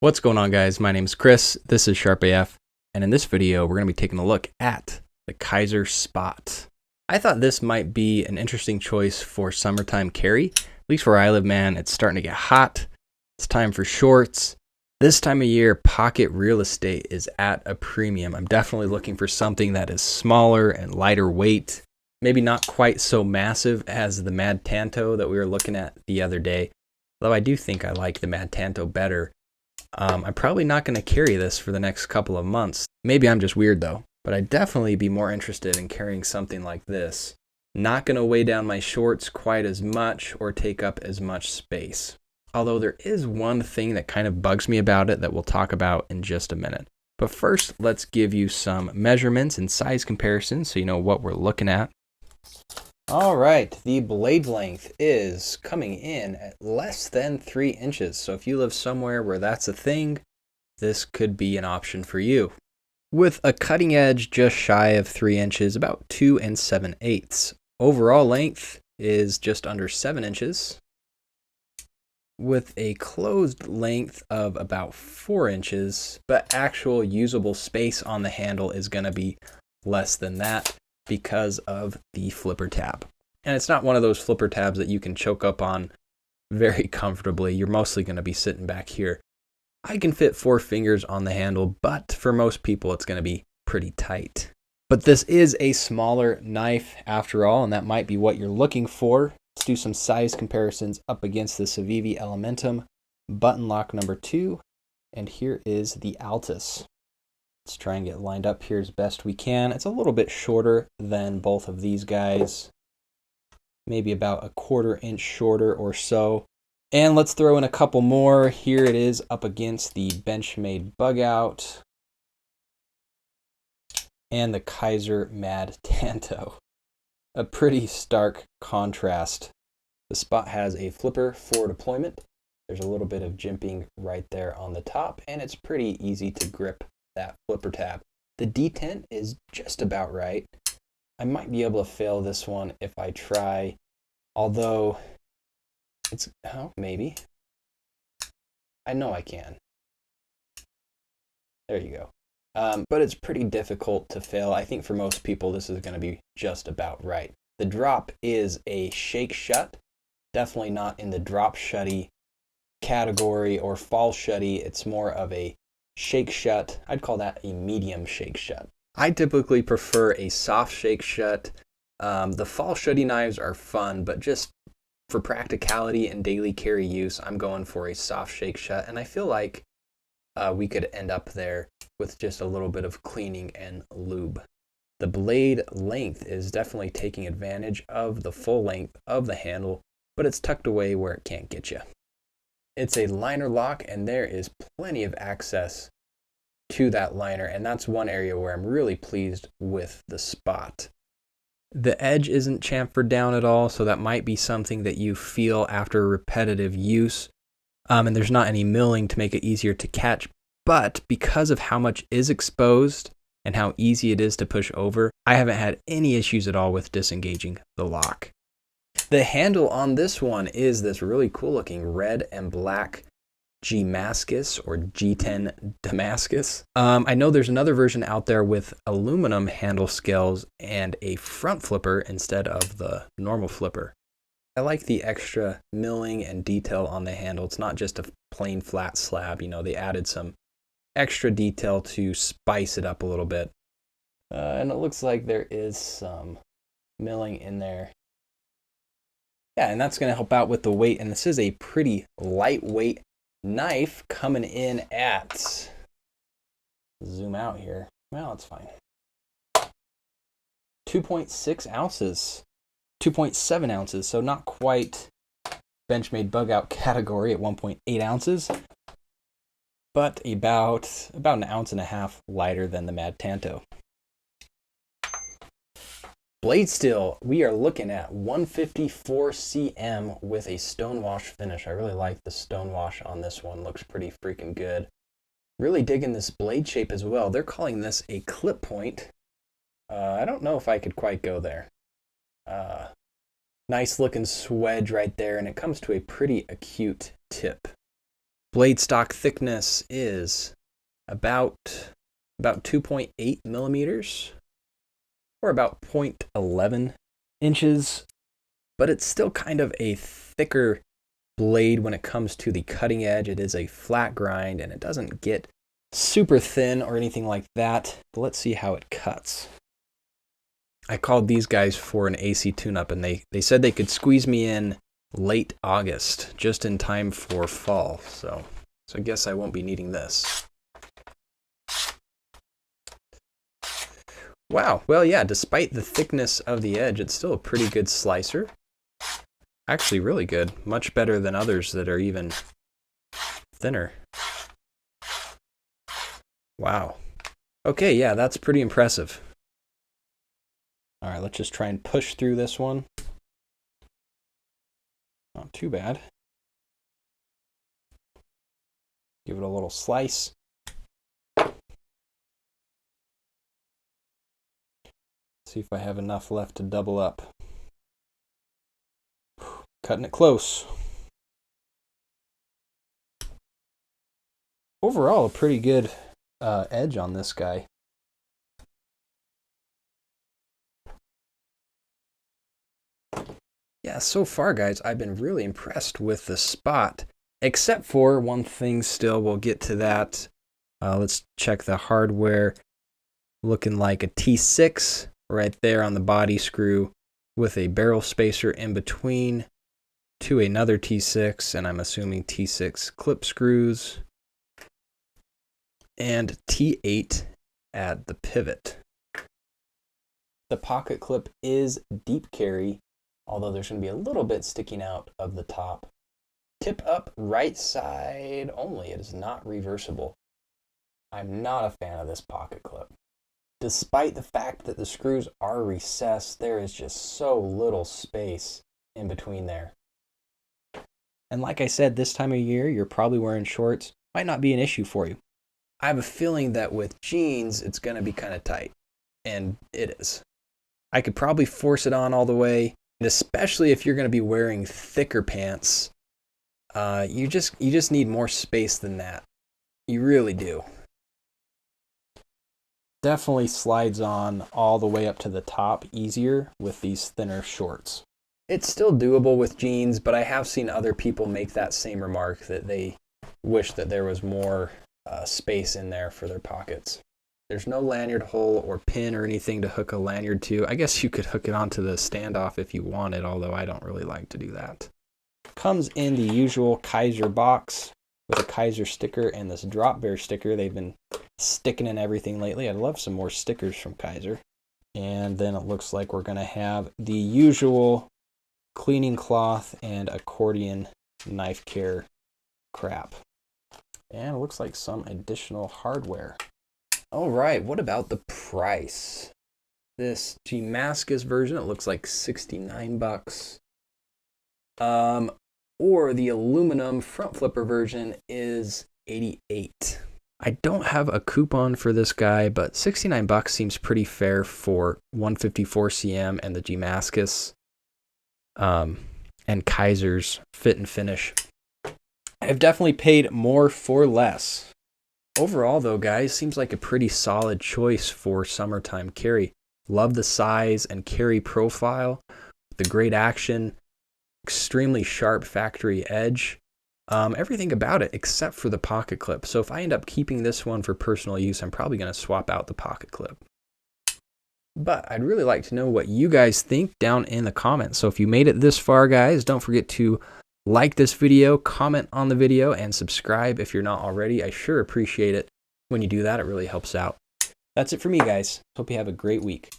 What's going on, guys? My name is Chris, this is Sharp AF, and in this video we're going to be taking a look at the KIZER Spot. I thought this might be an interesting choice for summertime carry. At least where I live, man, it's starting to get hot. It's time for shorts. This time of year, pocket real estate is at a premium. I'm definitely looking for something that is smaller and lighter weight. Maybe not quite so massive as the Mad Tanto that we were looking at the other day. Though I do think I like the Mad Tanto better. I'm probably not going to carry this for the next couple of months. Maybe I'm just weird though, but I'd definitely be more interested in carrying something like this. Not going to weigh down my shorts quite as much or take up as much space. Although there is one thing that kind of bugs me about it that we'll talk about in just a minute. But first, let's give you some measurements and size comparisons so you know what we're looking at. All right, the blade length is coming in at less than 3 inches. So if you live somewhere where that's a thing, this could be an option for you. With a cutting edge just shy of 3 inches, about 2 7/8. Overall length is just under 7 inches. With a closed length of about 4 inches, but actual usable space on the handle is going to be less than that, because of the flipper tab. And it's not one of those flipper tabs that you can choke up on very comfortably. You're mostly going to be sitting back here. I can fit 4 fingers on the handle, but for most people it's going to be pretty tight. But this is a smaller knife after all, and that might be what you're looking for. Let's do some size comparisons up against the Civivi Elementum button lock number 2, and here is the Altis. Let's try and get lined up here as best we can. It's a little bit shorter than both of these guys. Maybe about a 1/4 inch shorter or so. And let's throw in a couple more. Here it is up against the Benchmade Bug Out and the KIZER Mad Tanto. A pretty stark contrast. The Spot has a flipper for deployment. There's a little bit of jimping right there on the top, and it's pretty easy to grip that flipper tab. The detent is just about right. I might be able to fail this one if I try, although it's, maybe. I know I can. There you go. But it's pretty difficult to fail. I think for most people this is going to be just about right. The drop is a shake shut, definitely not in the drop shutty category or fall shutty. It's more of a shake shut. I'd call that a medium shake shut. I typically prefer a soft shake shut. The fall shutty knives are fun, but just for practicality and daily carry use, I'm going for a soft shake shut, and I feel like we could end up there with just a little bit of cleaning and lube. The blade length is definitely taking advantage of the full length of the handle, but it's tucked away where it can't get you. It's a liner lock, and there is plenty of access to that liner, and that's one area where I'm really pleased with the Spot. The edge isn't chamfered down at all, so that might be something that you feel after repetitive use. And there's not any milling to make it easier to catch, but because of how much is exposed and how easy it is to push over, I haven't had any issues at all with disengaging the lock. The handle on this one is this really cool looking red and black Damascus or G10 Damascus. I know there's another version out there with aluminum handle scales and a front flipper instead of the normal flipper. I like the extra milling and detail on the handle. It's not just a plain flat slab. You know, they added some extra detail to spice it up a little bit. And it looks like there is some milling in there. Yeah, and that's going to help out with the weight. And this is a pretty lightweight knife coming in at, zoom out here. Well, it's fine. 2.6 ounces, 2.7 ounces. So not quite Benchmade Bug Out category at 1.8 ounces, but about an ounce and a half lighter than the Mad Tanto. Blade steel, we are looking at 154 cm with a stonewash finish. I really like the stonewash on this one. Looks pretty freaking good. Really digging this blade shape as well. They're calling this a clip point. I don't know if I could quite go there. Nice looking swedge right there, and it comes to a pretty acute tip. Blade stock thickness is about 2.8 millimeters, or about 0.11 inches, but it's still kind of a thicker blade when it comes to the cutting edge. It is a flat grind and it doesn't get super thin or anything like that. But let's see how it cuts. I called these guys for an AC tune-up and they said they could squeeze me in late August, just in time for fall. So I guess I won't be needing this. Wow, well yeah, despite the thickness of the edge, it's still a pretty good slicer. Actually really good, much better than others that are even thinner. Wow. Okay, yeah, that's pretty impressive. All right, let's just try and push through this one. Not too bad. Give it a little slice. See if I have enough left to double up. Cutting it close. Overall, a pretty good edge on this guy. Yeah, so far, guys, I've been really impressed with the Spot, except for one thing still. We'll get to that. Let's check the hardware. Looking like a T6 right there on the body screw with a barrel spacer in between to another T6, and I'm assuming T6 clip screws, and T8 at the pivot. The pocket clip is deep carry, although there's going to be a little bit sticking out of the top. Tip up right side only. It is not reversible. I'm not a fan of this pocket clip. Despite the fact that the screws are recessed, there is just so little space in between there. And like I said, this time of year, you're probably wearing shorts. Might not be an issue for you. I have a feeling that with jeans, it's going to be kind of tight. And it is. I could probably force it on all the way. And especially if you're going to be wearing thicker pants, you just need more space than that. You really do. Definitely slides on all the way up to the top easier with these thinner shorts. It's still doable with jeans, but I have seen other people make that same remark, that they wish that there was more space in there for their pockets. There's no lanyard hole or pin or anything to hook a lanyard to. I guess you could hook it onto the standoff if you wanted, although I don't really like to do that. Comes in the usual KIZER box with a KIZER sticker and this drop bear sticker. They've been sticking in everything lately. I'd love some more stickers from KIZER. And then it looks like we're going to have the usual cleaning cloth and accordion knife care crap. And it looks like some additional hardware. All right, what about the price? This Damascus version, it looks like 69 bucks. Or the aluminum front flipper version is 88. I don't have a coupon for this guy, but 69 bucks seems pretty fair for 154 cm and the Damascus and KIZER's fit and finish. I've definitely paid more for less. Overall, though, guys, seems like a pretty solid choice for summertime carry. Love the size and carry profile, the great action, extremely sharp factory edge. Everything about it except for the pocket clip. So if I end up keeping this one for personal use, I'm probably going to swap out the pocket clip. But I'd really like to know what you guys think down in the comments. So if you made it this far, guys, don't forget to like this video, comment on the video, and subscribe if you're not already. I sure appreciate it when you do that. It really helps out. That's it for me, guys. Hope you have a great week.